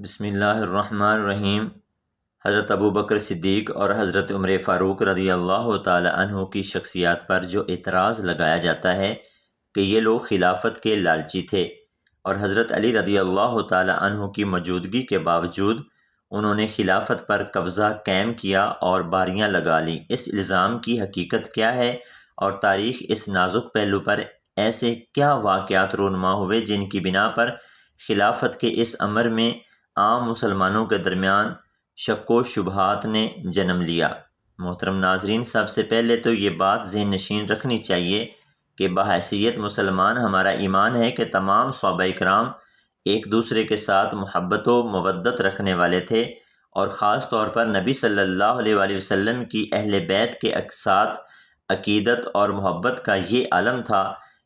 بسم اللہ الرحمن الرحیم۔ حضرت ابو بکر صدیق اور حضرت عمر فاروق رضی اللہ تعالی عنہ کی شخصیات پر جو اعتراض لگایا جاتا ہے کہ یہ لوگ خلافت کے لالچی تھے اور حضرت علی رضی اللہ تعالی عنہ کی موجودگی کے باوجود انہوں نے خلافت پر قبضہ قائم کیا اور باریاں لگا لیں، اس الزام کی حقیقت کیا ہے اور تاریخ اس نازک پہلو پر ایسے کیا واقعات رونما ہوئے جن کی بنا پر خلافت کے اس امر میں عام مسلمانوں کے درمیان شک و شبہات نے جنم لیا۔ محترم ناظرین، سب سے پہلے تو یہ بات ذہن نشین رکھنی چاہیے کہ بحیثیت مسلمان ہمارا ایمان ہے کہ تمام صحابہ کرام ایک دوسرے کے ساتھ محبت و مودت رکھنے والے تھے، اور خاص طور پر نبی صلی اللہ علیہ وآلہ وسلم کی اہل بیت کے ساتھ عقیدت اور محبت کا یہ عالم تھا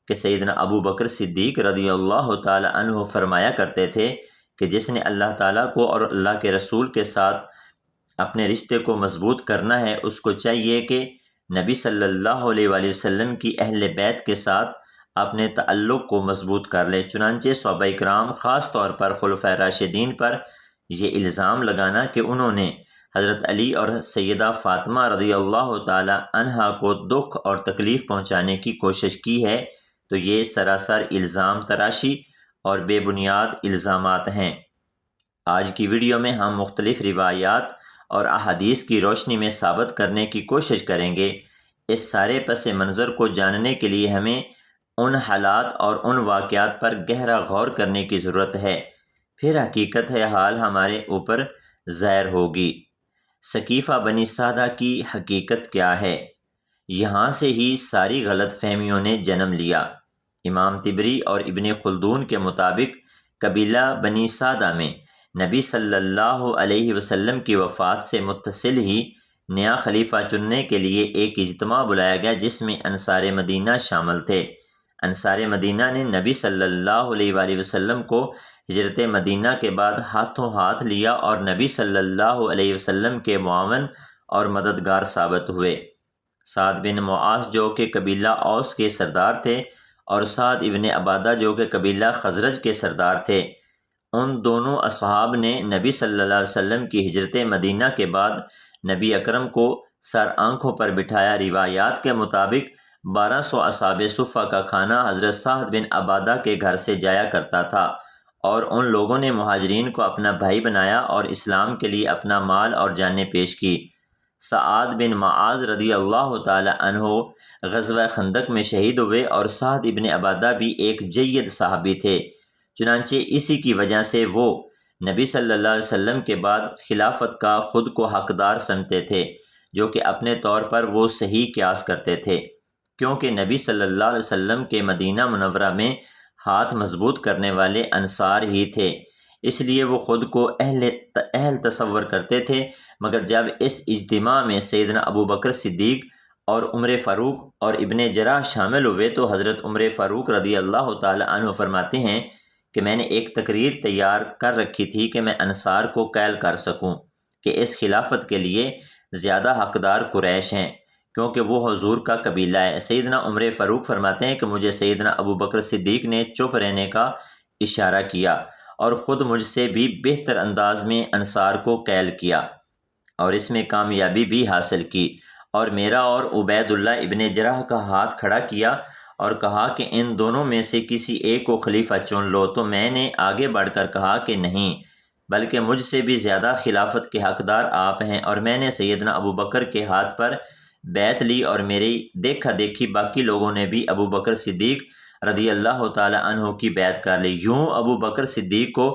کہ سیدنا ابو بکر صدیق رضی اللہ تعالی عنہ فرمایا کرتے تھے کہ جس نے اللہ تعالیٰ کو اور اللہ کے رسول کے ساتھ اپنے رشتے کو مضبوط کرنا ہے، اس کو چاہیے کہ نبی صلی اللہ علیہ وآلہ وسلم کی اہل بیت کے ساتھ اپنے تعلق کو مضبوط کر لے۔ چنانچہ صحابہ کرام خاص طور پر خلفائے راشدین پر یہ الزام لگانا کہ انہوں نے حضرت علی اور سیدہ فاطمہ رضی اللہ تعالی عنہا کو دکھ اور تکلیف پہنچانے کی کوشش کی ہے، تو یہ سراسر الزام تراشی اور بے بنیاد الزامات ہیں۔ آج کی ویڈیو میں ہم مختلف روایات اور احادیث کی روشنی میں ثابت کرنے کی کوشش کریں گے۔ اس سارے پس منظر کو جاننے کے لیے ہمیں ان حالات اور ان واقعات پر گہرا غور کرنے کی ضرورت ہے، پھر حقیقت حال ہمارے اوپر ظاہر ہوگی۔ ثقیفہ بنی سعدہ کی حقیقت کیا ہے؟ یہاں سے ہی ساری غلط فہمیوں نے جنم لیا۔ امام طبری اور ابن خلدون کے مطابق قبیلہ بنی سعدہ میں نبی صلی اللہ علیہ وسلم کی وفات سے متصل ہی نیا خلیفہ چننے کے لیے ایک اجتماع بلایا گیا جس میں انصار مدینہ شامل تھے۔ انصار مدینہ نے نبی صلی اللہ علیہ وآلہ وسلم کو ہجرت مدینہ کے بعد ہاتھوں ہاتھ لیا اور نبی صلی اللہ علیہ وسلم کے معاون اور مددگار ثابت ہوئے۔ سعد بن معاذ جو کہ قبیلہ اوس کے سردار تھے اور سعد ابن عبادہ جو کہ قبیلہ خزرج کے سردار تھے، ان دونوں اصحاب نے نبی صلی اللہ علیہ وسلم کی ہجرت مدینہ کے بعد نبی اکرم کو سر آنکھوں پر بٹھایا۔ روایات کے مطابق 1200 اصحاب صفہ کا کھانا حضرت سعد بن عبادہ کے گھر سے جایا کرتا تھا، اور ان لوگوں نے مہاجرین کو اپنا بھائی بنایا اور اسلام کے لیے اپنا مال اور جانیں پیش کی۔ سعد بن معاذ رضی اللہ تعالی عنہ غزوہ خندق میں شہید ہوئے، اور سعد ابن عبادہ بھی ایک جید صحابی تھے۔ چنانچہ اسی کی وجہ سے وہ نبی صلی اللہ علیہ وسلم کے بعد خلافت کا خود کو حقدار سمجھتے تھے، جو کہ اپنے طور پر وہ صحیح قیاس کرتے تھے، کیونکہ نبی صلی اللہ علیہ وسلم کے مدینہ منورہ میں ہاتھ مضبوط کرنے والے انصار ہی تھے، اس لیے وہ خود کو اہل تصور کرتے تھے۔ مگر جب اس اجتماع میں سیدنا ابو بکر صدیق اور عمر فاروق اور ابن جراح شامل ہوئے تو حضرت عمر فاروق رضی اللہ تعالی عنہ فرماتے ہیں کہ میں نے ایک تقریر تیار کر رکھی تھی کہ میں انصار کو قائل کر سکوں کہ اس خلافت کے لیے زیادہ حقدار قریش ہیں، کیونکہ وہ حضور کا قبیلہ ہے۔ سیدنا عمر فاروق فرماتے ہیں کہ مجھے سیدنا ابو بکر صدیق نے چپ رہنے کا اشارہ کیا اور خود مجھ سے بھی بہتر انداز میں انصار کو قائل کیا اور اس میں کامیابی بھی حاصل کی، اور میرا اور عبید اللہ ابن جراح کا ہاتھ کھڑا کیا اور کہا کہ ان دونوں میں سے کسی ایک کو خلیفہ چن لو، تو میں نے آگے بڑھ کر کہا کہ نہیں، بلکہ مجھ سے بھی زیادہ خلافت کے حقدار آپ ہیں، اور میں نے سیدنا ابو بکر کے ہاتھ پر بیعت لی، اور میری دیکھا دیکھی باقی لوگوں نے بھی ابو بکر صدیق رضی اللہ تعالی عنہ کی بیعت کر لی۔ یوں ابو بکر صدیق کو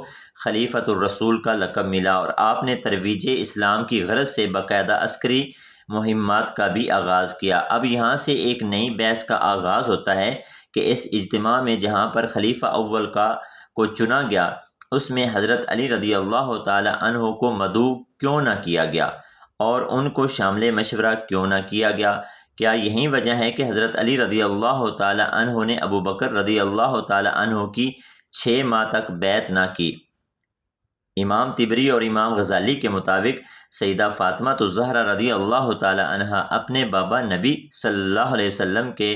خلیفۃ الرسول کا لقب ملا، اور آپ نے ترویج اسلام کی غرض سے باقاعدہ عسکری مہمات کا بھی آغاز کیا۔ اب یہاں سے ایک نئی بحث کا آغاز ہوتا ہے کہ اس اجتماع میں جہاں پر خلیفہ اول کو چنا گیا، اس میں حضرت علی رضی اللہ تعالی عنہ کو مدعو کیوں نہ کیا گیا اور ان کو شامل مشورہ کیوں نہ کیا گیا؟ کیا یہی وجہ ہے کہ حضرت علی رضی اللہ تعالی عنہ نے ابو بکر رضی اللہ تعالی عنہ کی 6 ماہ تک بیعت نہ کی؟ امام طبری اور امام غزالی کے مطابق سیدہ فاطمہ الزہرا رضی اللہ تعالی عنہا اپنے بابا نبی صلی اللہ علیہ وسلم کے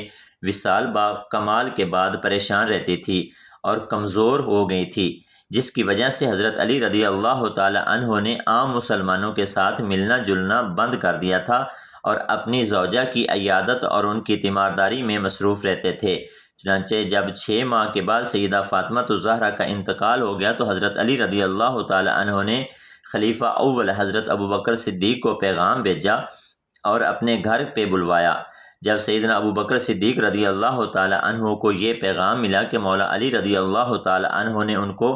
وصال با کمال کے بعد پریشان رہتی تھی اور کمزور ہو گئی تھی۔ جس کی وجہ سے حضرت علی رضی اللہ تعالی عنہ نے عام مسلمانوں کے ساتھ ملنا جلنا بند کر دیا تھا اور اپنی زوجہ کی عیادت اور ان کی تیمارداری میں مصروف رہتے تھے۔ چنانچہ جب 6 ماہ کے بعد سیدہ فاطمہ الزہرا کا انتقال ہو گیا تو حضرت علی رضی اللہ تعالی عنہ نے خلیفہ اول حضرت ابوبکر صدیق کو پیغام بھیجا اور اپنے گھر پہ بلوایا۔ جب سیدنا ابوبکر صدیق رضی اللہ تعالی عنہ کو یہ پیغام ملا کہ مولا علی رضی اللہ تعالی عنہ نے ان کو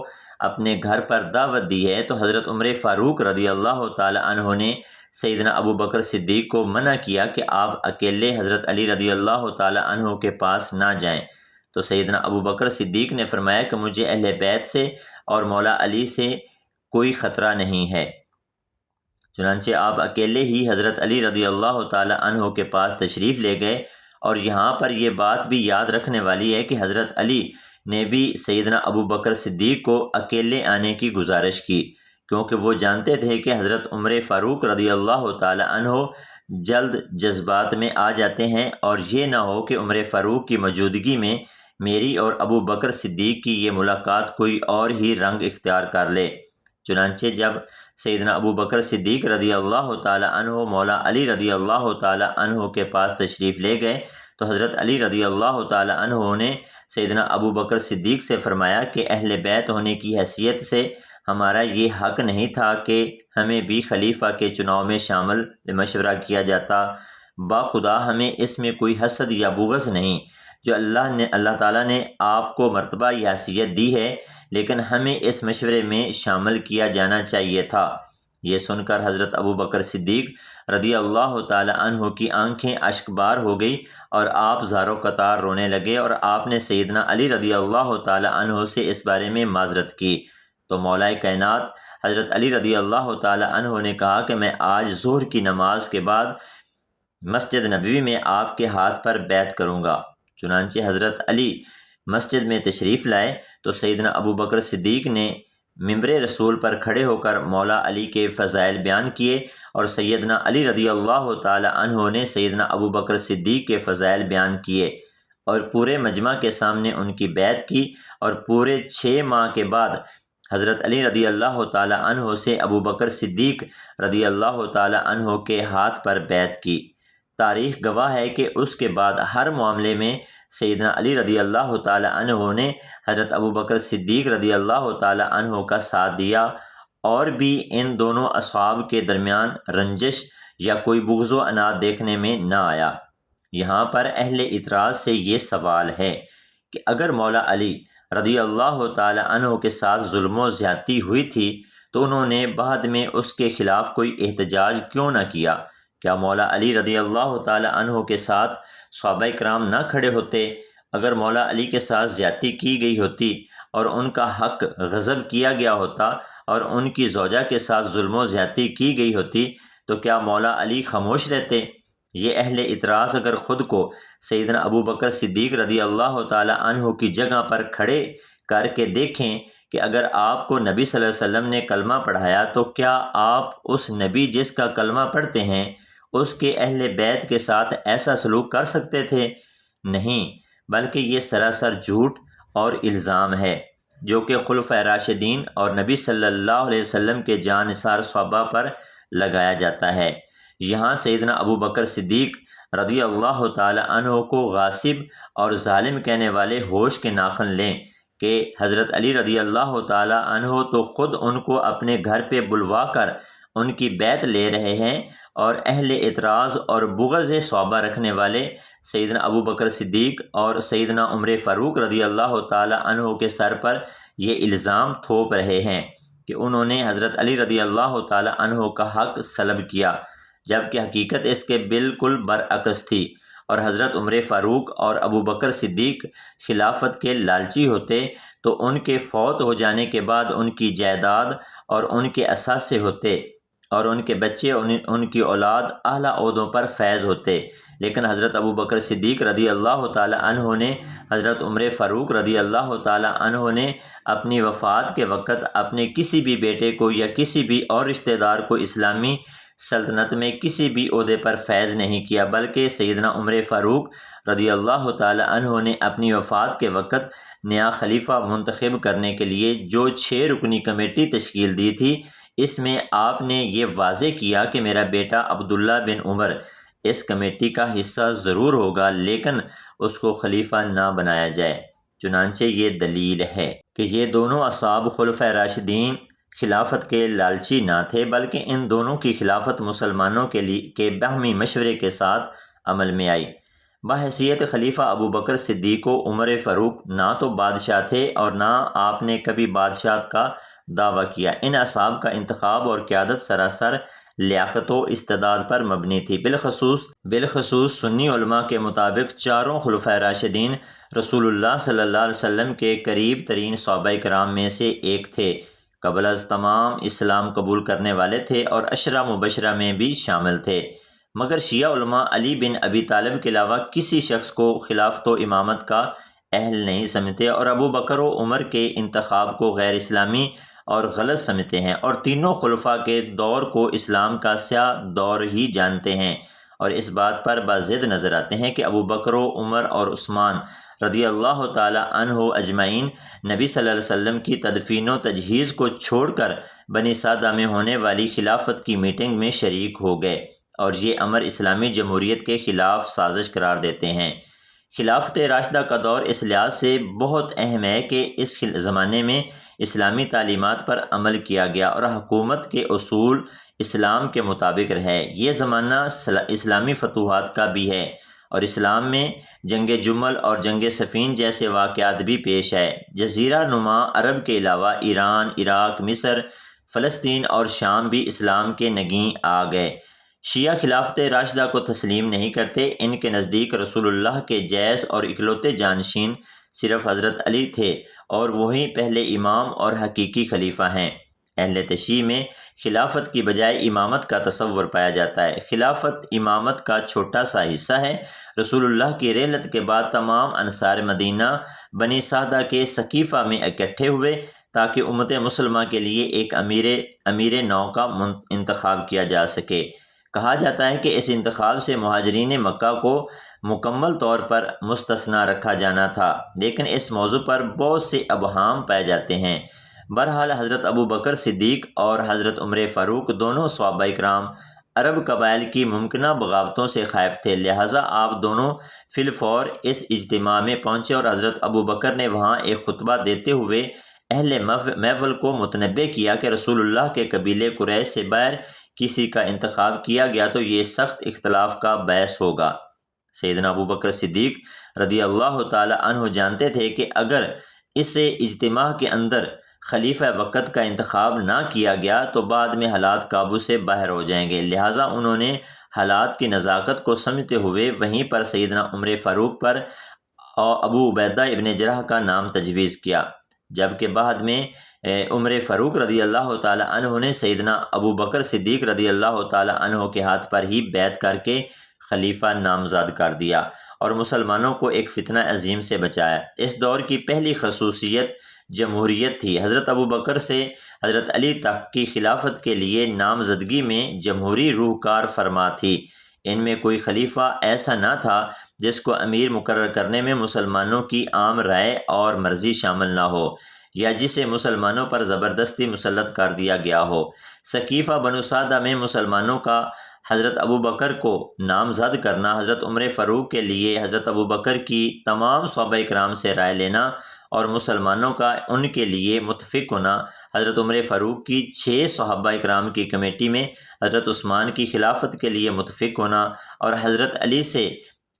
اپنے گھر پر دعوت دی ہے تو حضرت عمر فاروق رضی اللہ تعالی عنہ نے سیدنا ابوبکر صدیق کو منع کیا کہ آپ اکیلے حضرت علی رضی اللہ تعالی عنہ کے پاس نہ جائیں۔ تو سیدنا ابوبکر صدیق نے فرمایا کہ مجھے اہل بیت سے اور مولا علی سے کوئی خطرہ نہیں ہے۔ چنانچہ آپ اکیلے ہی حضرت علی رضی اللہ تعالی عنہ کے پاس تشریف لے گئے، اور یہاں پر یہ بات بھی یاد رکھنے والی ہے کہ حضرت علی نے بھی سیدنا ابوبکر صدیق کو اکیلے آنے کی گزارش کی، کیونکہ وہ جانتے تھے کہ حضرت عمر فاروق رضی اللہ تعالی عنہ جلد جذبات میں آ جاتے ہیں، اور یہ نہ ہو کہ عمر فاروق کی موجودگی میں میری اور ابوبکر صدیق کی یہ ملاقات کوئی اور ہی رنگ اختیار کر لے۔ چنانچہ جب سیدنا ابوبکر صدیق رضی اللہ تعالی عنہ مولا علی رضی اللہ تعالی عنہ کے پاس تشریف لے گئے تو حضرت علی رضی اللہ تعالی عنہ نے سیدنا ابوبکر صدیق سے فرمایا کہ اہل بیت ہونے کی حیثیت سے ہمارا یہ حق نہیں تھا کہ ہمیں بھی خلیفہ کے چناؤ میں شامل مشورہ کیا جاتا۔ باخدا ہمیں اس میں کوئی حسد یا بغض نہیں، جو اللہ تعالیٰ نے آپ کو مرتبہ یا حیثیت دی ہے، لیکن ہمیں اس مشورے میں شامل کیا جانا چاہیے تھا۔ یہ سن کر حضرت ابوبکر صدیق رضی اللہ تعالی عنہ کی آنکھیں اشک بار ہو گئی اور آپ زارو قطار رونے لگے، اور آپ نے سیدنا علی رضی اللہ تعالی عنہ سے اس بارے میں معذرت کی۔ تو مولا کائنات حضرت علی رضی اللہ تعالی عنہ نے کہا کہ میں آج ظہر کی نماز کے بعد مسجد نبوی میں آپ کے ہاتھ پر بیعت کروں گا۔ چنانچہ حضرت علی مسجد میں تشریف لائے تو سیدنا ابوبکر صدیق نے ممبر رسول پر کھڑے ہو کر مولا علی کے فضائل بیان کیے، اور سیدنا علی رضی اللہ تعالی عنہ نے سیدنا ابوبکر صدیق کے فضائل بیان کیے اور پورے مجمع کے سامنے ان کی بیعت کی، اور پورے 6 ماہ کے بعد حضرت علی رضی اللہ تعالی عنہ سے ابوبکر صدیق رضی اللہ تعالی عنہ کے ہاتھ پر بیعت کی۔ تاریخ گواہ ہے کہ اس کے بعد ہر معاملے میں سیدنا علی رضی اللہ تعالی عنہ نے حضرت ابوبکر صدیق رضی اللہ تعالی عنہ کا ساتھ دیا، اور بھی ان دونوں اصحاب کے درمیان رنجش یا کوئی بغض و عناد دیکھنے میں نہ آیا۔ یہاں پر اہل اعتراض سے یہ سوال ہے کہ اگر مولا علی رضی اللہ تعالی عنہ کے ساتھ ظلم و زیادتی ہوئی تھی تو انہوں نے بعد میں اس کے خلاف کوئی احتجاج کیوں نہ کیا؟ کیا مولا علی رضی اللہ تعالی عنہ کے ساتھ صحابہ کرام نہ کھڑے ہوتے؟ اگر مولا علی کے ساتھ زیادتی کی گئی ہوتی اور ان کا حق غصب کیا گیا ہوتا اور ان کی زوجہ کے ساتھ ظلم و زیادتی کی گئی ہوتی تو کیا مولا علی خاموش رہتے؟ یہ اہل اعتراض اگر خود کو سیدنا ابوبکر صدیق رضی اللہ تعالی عنہ کی جگہ پر کھڑے کر کے دیکھیں کہ اگر آپ کو نبی صلی اللہ علیہ وسلم نے کلمہ پڑھایا تو کیا آپ اس نبی جس کا کلمہ پڑھتے ہیں اس کے اہل بیت کے ساتھ ایسا سلوک کر سکتے تھے؟ نہیں، بلکہ یہ سراسر جھوٹ اور الزام ہے جو کہ خلفائے راشدین اور نبی صلی اللہ علیہ وسلم کے جانثار صحابہ پر لگایا جاتا ہے۔ یہاں سیدنا ابوبکر صدیق رضی اللہ تعالی عنہ کو غاصب اور ظالم کہنے والے ہوش کے ناخن لیں کہ حضرت علی رضی اللہ تعالی عنہ تو خود ان کو اپنے گھر پہ بلوا کر ان کی بیعت لے رہے ہیں، اور اہل اعتراض اور بغض صحابہ رکھنے والے سیدنا ابوبکر صدیق اور سیدنا عمر فاروق رضی اللہ تعالی عنہ کے سر پر یہ الزام تھوپ رہے ہیں کہ انہوں نے حضرت علی رضی اللہ تعالی عنہ کا حق سلب کیا، جبکہ حقیقت اس کے بالکل برعکس تھی، اور حضرت عمر فاروق اور ابوبکر صدیق خلافت کے لالچی ہوتے تو ان کے فوت ہو جانے کے بعد ان کی جائیداد اور ان کے اثاثے ہوتے، اور ان کے بچے ان کی اولاد اعلیٰ عہدوں پر فیض ہوتے، لیکن حضرت ابوبکر صدیق رضی اللہ تعالی عنہ نے، حضرت عمر فاروق رضی اللہ تعالی عنہ نے اپنی وفات کے وقت اپنے کسی بھی بیٹے کو یا کسی بھی اور رشتہ دار کو اسلامی سلطنت میں کسی بھی عہدے پر فیض نہیں کیا، بلکہ سیدنا عمر فاروق رضی اللہ تعالی عنہ نے اپنی وفات کے وقت نیا خلیفہ منتخب کرنے کے لیے جو 6 رکنی کمیٹی تشکیل دی تھی، اس میں آپ نے یہ واضح کیا کہ میرا بیٹا عبداللہ بن عمر اس کمیٹی کا حصہ ضرور ہوگا، لیکن اس کو خلیفہ نہ بنایا جائے۔ چنانچہ یہ دلیل ہے کہ یہ دونوں اصحاب خلفۂ راشدین خلافت کے لالچی نہ تھے، بلکہ ان دونوں کی خلافت مسلمانوں کے باہمی مشورے کے ساتھ عمل میں آئی۔ بحیثیت خلیفہ ابو بکر صدیق و عمر فاروق نہ تو بادشاہ تھے اور نہ آپ نے کبھی بادشاہت کا دعویٰ کیا۔ ان اصحاب کا انتخاب اور قیادت سراسر لیاقت و استعداد پر مبنی تھی۔ بالخصوص سنی علماء کے مطابق چاروں خلفۂ راشدین رسول اللہ صلی اللہ علیہ وسلم کے قریب ترین صحابہ کرام میں سے ایک تھے، قبل از تمام اسلام قبول کرنے والے تھے اور عشرہ مبشرہ میں بھی شامل تھے، مگر شیعہ علماء علی بن ابی طالب کے علاوہ کسی شخص کو خلافت و امامت کا اہل نہیں سمجھتے اور ابو بکر و عمر کے انتخاب کو غیر اسلامی اور غلط سمجھتے ہیں، اور تینوں خلفاء کے دور کو اسلام کا سیاہ دور ہی جانتے ہیں، اور اس بات پر باضد نظر آتے ہیں کہ ابو بکر و عمر اور عثمان رضی اللہ تعالی عنہ اجمعین نبی صلی اللہ علیہ وسلم کی تدفین و تجہیز کو چھوڑ کر بنی سعدہ میں ہونے والی خلافت کی میٹنگ میں شریک ہو گئے، اور یہ امر اسلامی جمہوریت کے خلاف سازش قرار دیتے ہیں۔ خلافت راشدہ کا دور اس لحاظ سے بہت اہم ہے کہ اس زمانے میں اسلامی تعلیمات پر عمل کیا گیا اور حکومت کے اصول اسلام کے مطابق رہے۔ یہ زمانہ اسلامی فتوحات کا بھی ہے، اور اسلام میں جنگ جمل اور جنگ صفین جیسے واقعات بھی پیش آئے۔ جزیرہ نما عرب کے علاوہ ایران، عراق، مصر، فلسطین اور شام بھی اسلام کے نگیں آ گئے۔ شیعہ خلافت راشدہ کو تسلیم نہیں کرتے۔ ان کے نزدیک رسول اللہ کے جیز اور اکلوتے جانشین صرف حضرت علی تھے، اور وہی پہلے امام اور حقیقی خلیفہ ہیں۔ اہل تشیع میں خلافت کی بجائے امامت کا تصور پایا جاتا ہے۔ خلافت امامت کا چھوٹا سا حصہ ہے۔ رسول اللہ کی رحلت کے بعد تمام انصار مدینہ بنی سعدہ کے سقیفہ میں اکٹھے ہوئے تاکہ امت مسلمہ کے لیے ایک امیر نو کا انتخاب کیا جا سکے۔ کہا جاتا ہے کہ اس انتخاب سے مہاجرین مکہ کو مکمل طور پر مستثنیٰ رکھا جانا تھا، لیکن اس موضوع پر بہت سے ابہام پائے جاتے ہیں۔ بہرحال حضرت ابو بکر صدیق اور حضرت عمر فاروق دونوں صحابہ کرام عرب قبائل کی ممکنہ بغاوتوں سے خائف تھے، لہٰذا آپ دونوں فی الفور اس اجتماع میں پہنچے اور حضرت ابو بکر نے وہاں ایک خطبہ دیتے ہوئے اہل محفل کو متنبہ کیا کہ رسول اللہ کے قبیلے قریش سے باہر کسی کا انتخاب کیا گیا تو یہ سخت اختلاف کا باعث ہوگا۔ سیدنا ابو بکر صدیق رضی اللہ تعالی عنہ جانتے تھے کہ اگر اس اجتماع کے اندر خلیفہ وقت کا انتخاب نہ کیا گیا تو بعد میں حالات قابو سے باہر ہو جائیں گے، لہٰذا انہوں نے حالات کی نزاکت کو سمجھتے ہوئے وہیں پر سیدنا عمر فاروق پر ابو عبیدہ ابن جراح کا نام تجویز کیا، جبکہ بعد میں عمر فاروق رضی اللہ تعالی عنہ نے سیدنا ابو بکر صدیق رضی اللہ تعالی عنہ کے ہاتھ پر ہی بیعت کر کے خلیفہ نامزد کر دیا اور مسلمانوں کو ایک فتنہ عظیم سے بچایا۔ اس دور کی پہلی خصوصیت جمہوریت تھی۔ حضرت ابو بکر سے حضرت علی تک کی خلافت کے لیے نامزدگی میں جمہوری روح کار فرما تھی۔ ان میں کوئی خلیفہ ایسا نہ تھا جس کو امیر مقرر کرنے میں مسلمانوں کی عام رائے اور مرضی شامل نہ ہو، یا جسے مسلمانوں پر زبردستی مسلط کر دیا گیا ہو۔ سقیفہ بنو سعدہ میں مسلمانوں کا حضرت ابو بکر کو نامزد کرنا، حضرت عمر فاروق کے لیے حضرت ابو بکر کی تمام صحابہ کرام سے رائے لینا اور مسلمانوں کا ان کے لیے متفق ہونا، حضرت عمر فاروق کی 6 صحابہ کرام کی کمیٹی میں حضرت عثمان کی خلافت کے لیے متفق ہونا اور حضرت علی سے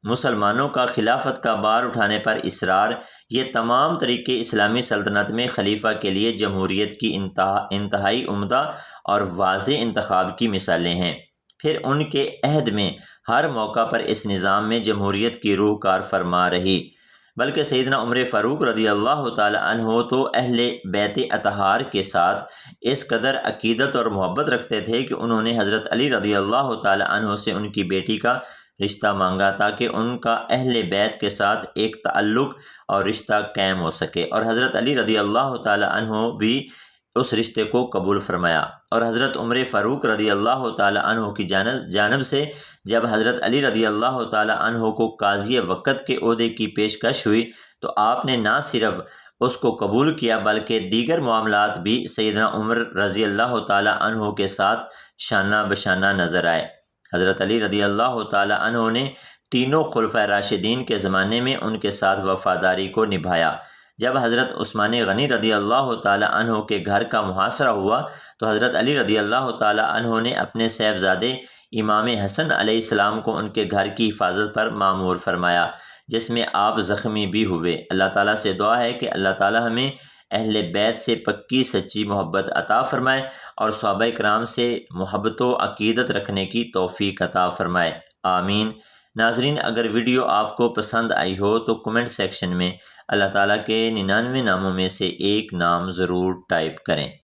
مسلمانوں کا خلافت کا بار اٹھانے پر اصرار، یہ تمام طریقے اسلامی سلطنت میں خلیفہ کے لیے جمہوریت کی انتہائی عمدہ اور واضح انتخاب کی مثالیں ہیں۔ پھر ان کے عہد میں ہر موقع پر اس نظام میں جمہوریت کی روح کار فرما رہی، بلکہ سیدنا عمر فاروق رضی اللہ تعالی عنہ تو اہل بیت اطہار کے ساتھ اس قدر عقیدت اور محبت رکھتے تھے کہ انہوں نے حضرت علی رضی اللہ تعالی عنہ سے ان کی بیٹی کا رشتہ مانگا تاکہ ان کا اہل بیت کے ساتھ ایک تعلق اور رشتہ قائم ہو سکے، اور حضرت علی رضی اللہ تعالی عنہ بھی اس رشتے کو قبول فرمایا۔ اور حضرت عمر فاروق رضی اللہ تعالی عنہ کی جانب سے جب حضرت علی رضی اللہ تعالی عنہ کو قاضی وقت کے عہدے کی پیشکش ہوئی تو آپ نے نہ صرف اس کو قبول کیا بلکہ دیگر معاملات بھی سیدنا عمر رضی اللہ تعالی عنہ کے ساتھ شانہ بشانہ نظر آئے۔ حضرت علی رضی اللہ تعالی عنہ نے تینوں خلفائے راشدین کے زمانے میں ان کے ساتھ وفاداری کو نبھایا۔ جب حضرت عثمان غنی رضی اللہ تعالی عنہ کے گھر کا محاصرہ ہوا تو حضرت علی رضی اللہ تعالی عنہ نے اپنے صاحبزادے امام حسن علیہ السلام کو ان کے گھر کی حفاظت پر مامور فرمایا، جس میں آپ زخمی بھی ہوئے۔ اللہ تعالیٰ سے دعا ہے کہ اللہ تعالیٰ ہمیں اہل بیت سے پکی سچی محبت عطا فرمائے اور صحابہ کرام سے محبت و عقیدت رکھنے کی توفیق عطا فرمائے، آمین۔ ناظرین، اگر ویڈیو آپ کو پسند آئی ہو تو کمنٹ سیکشن میں اللہ تعالیٰ کے 99 ناموں میں سے ایک نام ضرور ٹائپ کریں۔